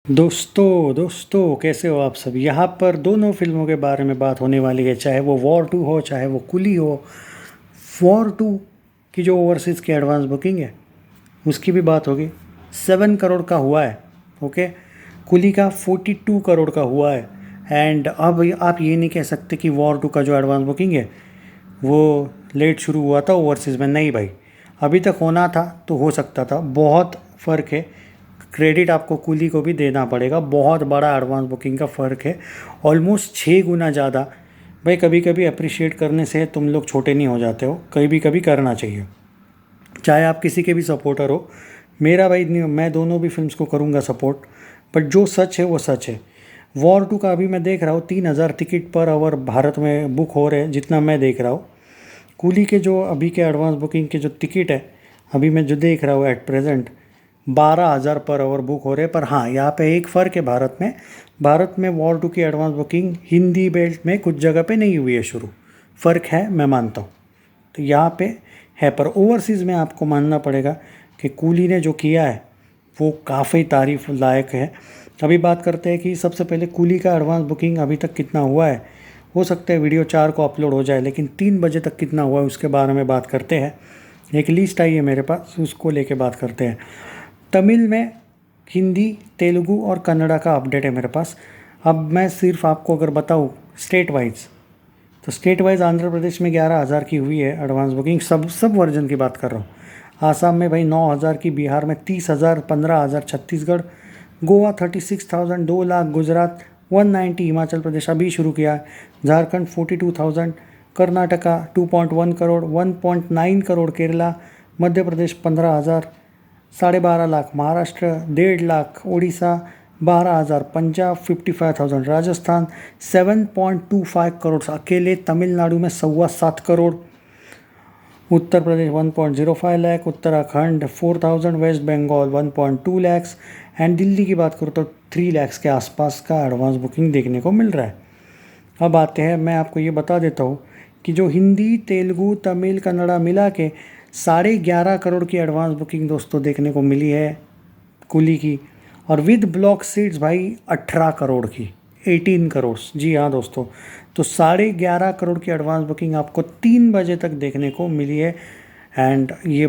दोस्तों दोस्तों कैसे हो आप सब। यहाँ पर दोनों फिल्मों के बारे में बात होने वाली है, चाहे वो वॉर 2 हो चाहे वो कुली हो। वॉर 2 की जो ओवरसीज़ की एडवांस बुकिंग है उसकी भी बात होगी। 7 करोड़ का हुआ है। ओके। कुली का 42 करोड़ का हुआ है। एंड अब आप ये नहीं कह सकते कि वॉर 2 का जो एडवांस बुकिंग है वो लेट शुरू हुआ था ओवरसीज़ में। नहीं भाई, अभी तक होना था तो हो सकता था। बहुत फ़र्क है। क्रेडिट आपको कुली को भी देना पड़ेगा, बहुत बड़ा एडवांस बुकिंग का फ़र्क है। ऑलमोस्ट 6 गुना ज़्यादा। भाई कभी कभी अप्रिशिएट करने से तुम लोग छोटे नहीं हो जाते हो, कभी कभी करना चाहिए। चाहे आप किसी के भी सपोर्टर हो। मेरा भाई नहीं, मैं दोनों भी फिल्म्स को करूँगा सपोर्ट। बट जो सच है वो सच है। वॉर 2 का अभी मैं देख रहा हूँ 3,000 टिकट पर आवर भारत में बुक हो रहे हैं, जितना मैं देख रहा हूँ। कुली के जो अभी के एडवांस बुकिंग के जो टिकट है, अभी मैं जो देख रहा हूँ at present 12,000 per hour book हो रहे हैं। पर हाँ, यहाँ पे एक फ़र्क है। भारत में वॉर 2 की एडवांस बुकिंग हिंदी बेल्ट में कुछ जगह पे नहीं हुई है शुरू। फ़र्क है, मैं मानता हूँ। तो यहाँ पे है, पर ओवरसीज़ में आपको मानना पड़ेगा कि कूली ने जो किया है वो काफ़ी तारीफ़ लायक है। अभी बात करते हैं कि सबसे पहले कूली का एडवांस बुकिंग अभी तक कितना हुआ है। हो सकता है वीडियो 4 को अपलोड हो जाए, लेकिन 3 बजे तक कितना हुआ है उसके बारे में बात करते हैं। एक लिस्ट आई है मेरे पास, उसको लेके बात करते हैं। तमिल में, हिंदी, तेलुगु और कन्नड़ा का अपडेट है मेरे पास। अब मैं सिर्फ आपको अगर बताऊँ स्टेट वाइज, तो स्टेट वाइज आंध्र प्रदेश में 11,000 की हुई है एडवांस बुकिंग। सब वर्जन की बात कर रहा हूँ। आसाम में भाई 9,000 की, बिहार में 30,000, 15,000 छत्तीसगढ़, गोवा 36,000, 2 लाख गुजरात, 190 हिमाचल प्रदेश अभी शुरू किया है, झारखंड 42,000, कर्नाटका 2.1 करोड़, 1.9 करोड़ केरला, मध्य प्रदेश 15,000, 12.5 लाख महाराष्ट्र, 1.5 लाख उड़ीसा, 12,000 पंजाब, 55,000 राजस्थान, 7.25 करोड़ अकेले तमिलनाडु में 7.25 करोड़, उत्तर प्रदेश 1.05 लाख, उत्तराखंड 4,000, वेस्ट बंगाल 1.2 लैक्स एंड दिल्ली की बात करूँ तो 3 लैक्स के आसपास का एडवांस बुकिंग देखने को मिल रहा है। अब आते हैं, मैं आपको ये बता देता हूँ कि जो हिंदी, तेलुगु, तमिल, कन्नड़ा मिला के 11.5 करोड़ की एडवांस बुकिंग दोस्तों देखने को मिली है कुली की। और विद ब्लॉक सीट्स भाई 18 करोड़ की, 18 करोड़। जी हाँ दोस्तों, तो 11.5 करोड़ की एडवांस बुकिंग आपको 3 बजे तक देखने को मिली है। एंड ये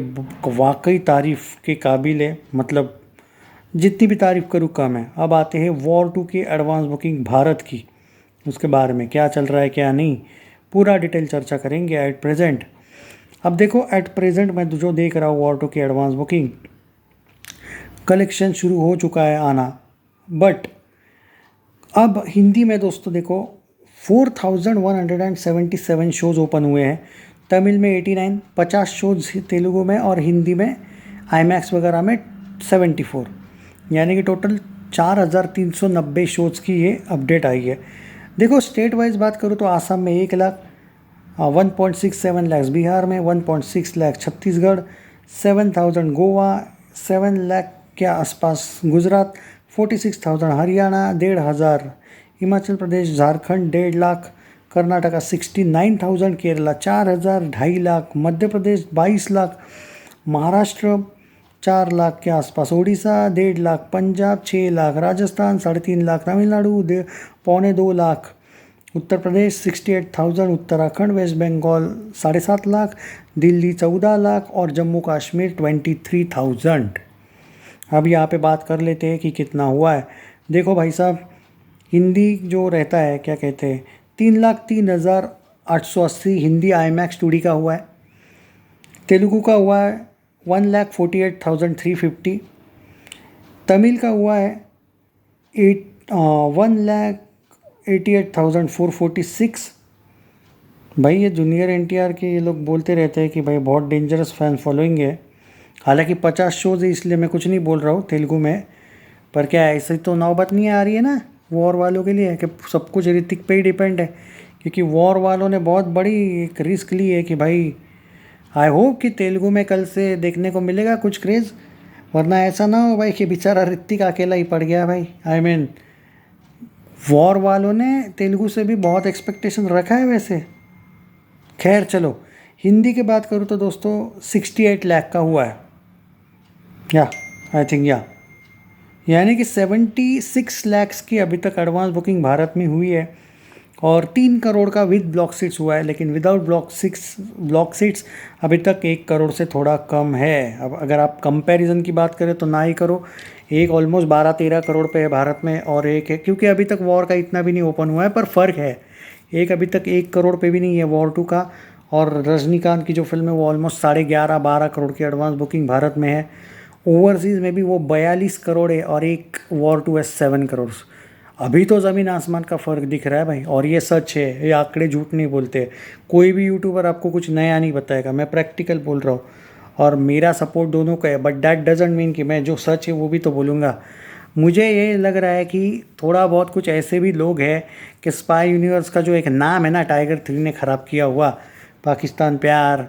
वाकई तारीफ़ के काबिल है। मतलब जितनी भी तारीफ़ करूँ कम है। अब आते हैं वॉर 2 की एडवांस बुकिंग भारत की, उसके बारे में क्या चल रहा है क्या नहीं, पूरा डिटेल चर्चा करेंगे एट प्रेजेंट। अब देखो एट प्रेजेंट मैं जो देख रहा हूँ वॉर 2 की एडवांस बुकिंग कलेक्शन शुरू हो चुका है आना। बट अब हिंदी में दोस्तों देखो 4,177 शोज़ ओपन हुए हैं। तमिल में 89, 50 शोज़ तेलुगु में, और हिंदी में आईमैक्स वगैरह में 74, यानी कि टोटल 4,390 शोज़ की ये अपडेट आई है। देखो स्टेट वाइज बात करूँ तो आसाम में 1 लाख, 1.67 लैक्स बिहार में, 1.6 लाख छत्तीसगढ़, 7,000 गोवा, 7 लाख के आसपास गुजरात, 46,000 हरियाणा, 1,500 हिमाचल प्रदेश, झारखंड 1.5 लाख, कर्नाटका 69,000, केरला 4,000, 2.5 लाख, मध्य प्रदेश 22 लाख, महाराष्ट्र 4 लाख के आसपास, उड़ीसा 1.5 लाख, पंजाब 6 लाख, राजस्थान 3.5 लाख, तमिलनाडु 2.25 लाख, उत्तर प्रदेश 68,000, उत्तराखंड, वेस्ट बंगाल 7.5 लाख, दिल्ली 14 लाख और जम्मू कश्मीर 23,000। अब यहाँ पे बात कर लेते हैं कि कितना हुआ है। देखो भाई साहब, हिंदी जो रहता है क्या कहते हैं, 3,03,880 हिंदी IMAX 2D का हुआ है। तेलुगु का हुआ है 1,48,350। तमिल का हुआ है 1,88,446। भाई ये जूनियर NTR के ये लोग बोलते रहते हैं कि भाई बहुत डेंजरस फैन फॉलोइंग है। हालांकि 50 शोज़ है, इसलिए मैं कुछ नहीं बोल रहा हूँ तेलुगु में। पर क्या ऐसे तो नौबत नहीं आ रही है ना वॉर वालों के लिए कि सब कुछ ऋतिक पे ही डिपेंड है। क्योंकि वॉर वालों ने बहुत बड़ी एक रिस्क ली है कि भाई आई होप कि तेलुगु में कल से देखने को मिलेगा कुछ क्रेज़, वरना ऐसा ना हो भाई कि बेचारा ऋतिक अकेला ही पड़ गया भाई। आई मीन वॉर वालों ने तेलुगु से भी बहुत एक्सपेक्टेशन रखा है वैसे। खैर चलो, हिंदी की बात करूँ तो दोस्तों 68 लाख का हुआ है। या आई थिंक या यानी कि 76 लैक्स की अभी तक एडवांस बुकिंग भारत में हुई है और 3 करोड़ का विद ब्लॉक सीट्स हुआ है, लेकिन विदाउट ब्लॉक सीट्स अभी तक 1 करोड़ से थोड़ा कम है। अब अगर आप कंपैरिजन की बात करें तो ना ही करो, एक ऑलमोस्ट 12-13 करोड़ पे है भारत में और एक है, क्योंकि अभी तक वॉर का इतना भी नहीं ओपन हुआ है, पर फ़र्क है, एक अभी तक 1 करोड़ पे भी नहीं है वॉर 2 का, और रजनीकांत की जो फिल्म है वो ऑलमोस्ट 11.5-12 करोड़ की एडवांस बुकिंग भारत में है। ओवरसीज़ में भी वो 42 करोड़ है और एक वॉर 2 है 7 करोड़। अभी तो ज़मीन आसमान का फ़र्क दिख रहा है भाई, और ये सच है, ये आंकड़े झूठ नहीं बोलते। कोई भी यूट्यूबर आपको कुछ नया नहीं बताएगा, मैं प्रैक्टिकल बोल रहा हूँ, और मेरा सपोर्ट दोनों का है, बट दैट डजेंट मीन कि मैं जो सच है वो भी तो बोलूँगा। मुझे ये लग रहा है कि थोड़ा बहुत कुछ ऐसे भी लोग हैं कि स्पाई यूनिवर्स का जो एक नाम है ना टाइगर 3 ने ख़राब किया हुआ, पाकिस्तान प्यार,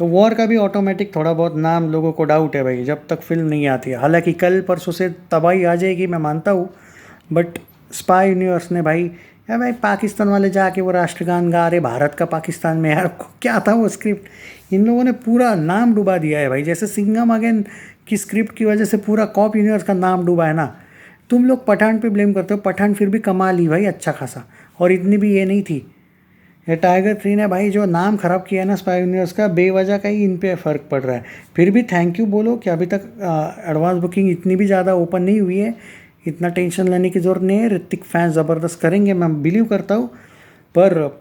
तो वॉर का भी ऑटोमेटिक थोड़ा बहुत नाम लोगों को डाउट है भाई, जब तक फिल्म नहीं आती है। हालांकि कल परसों से तबाही आ जाएगी, मैं मानता हूँ, बट स्पाई यूनिवर्स ने भाई, यार भाई पाकिस्तान वाले जाके वो राष्ट्रगान गा रहे भारत का पाकिस्तान में, यार क्या था वो स्क्रिप्ट, इन लोगों ने पूरा नाम डुबा दिया है भाई। जैसे सिंघम अगेन की स्क्रिप्ट की वजह से पूरा कॉप यूनिवर्स का नाम डूबा है ना। तुम लोग पठान पे ब्लेम करते हो, पठान फिर भी कमा ली भाई अच्छा खासा, और इतनी भी ये नहीं थी। ये टाइगर 3 ने भाई जो नाम ख़राब किया है ना स्पाई यूनिवर्स का, बेवजह का ही इन पे फ़र्क पड़ रहा है। फिर भी थैंक यू बोलो कि अभी तक एडवांस बुकिंग इतनी भी ज़्यादा ओपन नहीं हुई है, इतना टेंशन लेने की ज़रूरत नहीं है। ऋतिक फैंस ज़बरदस्त करेंगे, मैं बिलीव करता हूँ, पर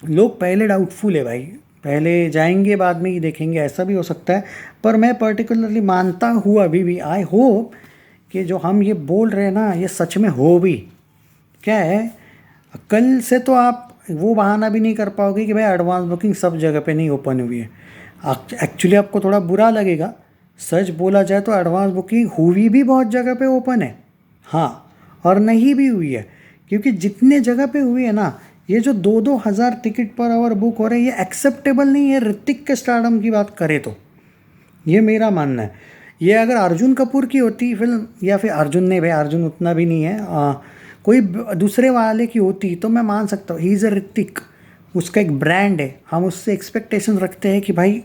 लोग पहले डाउटफुल है भाई, पहले जाएंगे बाद में ही देखेंगे, ऐसा भी हो सकता है। पर मैं पर्टिकुलरली मानता हूँ अभी भी, आई होप कि जो हम ये बोल रहे हैं ना ये सच में हो भी। क्या है, कल से तो आप वो बहाना भी नहीं कर पाओगे कि भाई एडवांस बुकिंग सब जगह पे नहीं ओपन हुई है। एक्चुअली आपको थोड़ा बुरा लगेगा, सच बोला जाए तो एडवांस बुकिंग हुई भी बहुत जगह पे ओपन है, हाँ, और नहीं भी हुई है, क्योंकि जितने जगह पे हुई है ना, ये जो 2-2 हज़ार टिकट पर आवर बुक हो रहे हैं, ये एक्सेप्टेबल नहीं है ऋतिक के स्टारडम की बात करें तो। ये मेरा मानना है। ये अगर अर्जुन कपूर की होती फिल्म, या फिर अर्जुन ने, भाई अर्जुन उतना भी नहीं है, कोई दूसरे वाले की होती तो मैं मान सकता हूँ, ही इज़ अ ऋतिक, उसका एक ब्रांड है, हम उससे एक्सपेक्टेशन रखते हैं कि भाई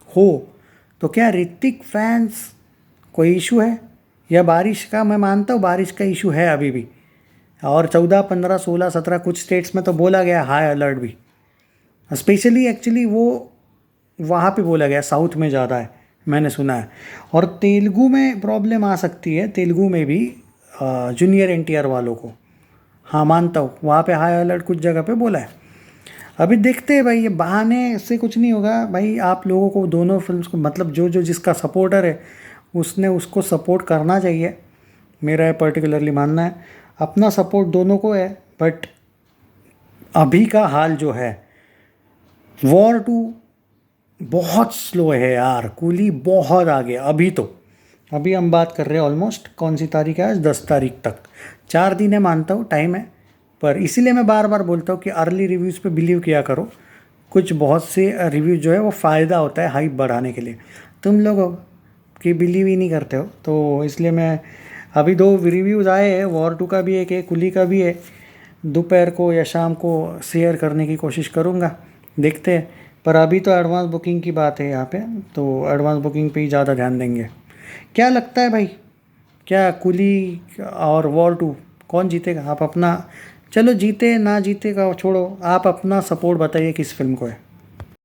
हो। तो क्या ऋतिक फैंस कोई इशू है, या बारिश का? मैं मानता हूँ बारिश का इशू है अभी भी, और 14, 15, 16, 17 कुछ स्टेट्स में तो बोला गया हाई अलर्ट भी, स्पेशली एक्चुअली वो वहाँ पे बोला गया, साउथ में ज़्यादा है मैंने सुना है। और तेलुगु में प्रॉब्लम आ सकती है, तेलुगु में भी जूनियर एनटीआर वालों को, हाँ मानता हूँ, वहाँ पे हाई अलर्ट कुछ जगह पे बोला है। अभी देखते हैं भाई, ये बहाने से कुछ नहीं होगा भाई। आप लोगों को दोनों फिल्म्स को, मतलब जो जो जिसका सपोर्टर है उसने उसको सपोर्ट करना चाहिए, मेरा है पर्टिकुलरली मानना है। अपना सपोर्ट दोनों को है, बट अभी का हाल जो है, वॉर 2 बहुत स्लो है यार, कूली बहुत आगे अभी तो। अभी हम बात कर रहे हैं ऑलमोस्ट, कौन सी तारीख है आज, 10 तारीख तक 4 दिन है, मानता हूँ टाइम है, पर इसीलिए मैं बार बार बोलता हूँ कि अर्ली रिव्यूज़ पे बिलीव किया करो। कुछ बहुत से रिव्यू जो है वो फ़ायदा होता है हाइप बढ़ाने के लिए, तुम लोग कि बिलीव ही नहीं करते हो, तो इसलिए मैं अभी 2 रिव्यूज़ आए हैं, वॉर 2 का भी एक है, कुली का भी है, दोपहर को या शाम को शेयर करने की कोशिश करूँगा, देखते हैं। पर अभी तो एडवांस बुकिंग की बात है यहाँ पे, तो एडवांस बुकिंग पे ही ज़्यादा ध्यान देंगे। क्या लगता है भाई, क्या कुली और वॉर 2 कौन जीतेगा? आप अपना, चलो जीते ना जीते का छोड़ो, आप अपना सपोर्ट बताइए किस फिल्म को है।